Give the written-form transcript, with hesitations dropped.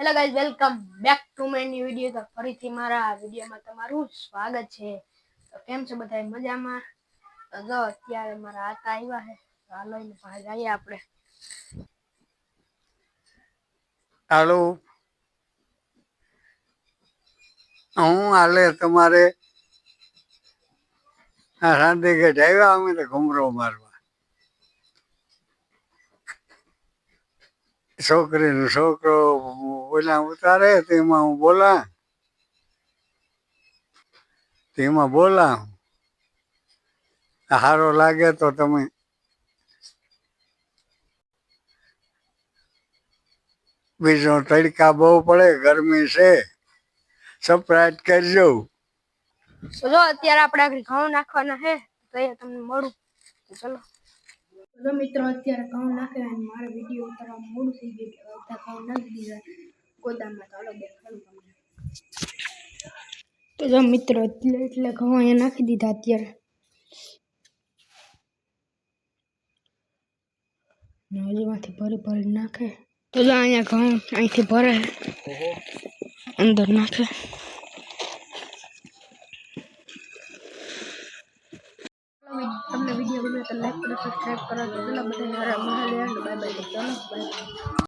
Hello guys, welcome back to my new video. તો ફરીથી મારા વિડીયોમાં તમારું સ્વાગત છે। તો કેમ છો બધા? મજામાં? તો જો અત્યારે મારા આકા આવ્યા છે, હાલો એને પાસે જઈએ આપણે। હાલો, હું હાલે તમારે? રાંધી કે આવ્યા અમે તો ઘુમરો મારવા। છોકરીનો છોકરો ઓલા ઉતારે તેમાં હું બોલા, સારો લાગે તો તમે બીજો તડકા બહુ પડે, ગરમી છે, સપ્રાઈટ કરજો। તો જો અત્યારે આપણે ઘઉં નાખવાના છે, તો એ તમને મળું। ચલો જો મિત્રો, અત્યારે ઘઉં નાખ્યા અને મારે વિડીયો ઉતારવા મોડું થઈ ગયું કે બધા ઘઉં નાખી દીધા ગોદામમાં। ચાલો દેખાડું તમને। તો જો મિત્રો, એટલે ઘઉં અહીંયા નાખી દીધા અત્યારે, હજુમાંથી ભરી નાખે। તો જો અહીંયા ઘઉં અહીંથી ભરે અંદર નાખે। તમને વિડીયો ગમે તો લાઈક કરો, સબસ્ક્રાઇબ કરો। ચલો બધા, બાય બાય, ચાલો બાય।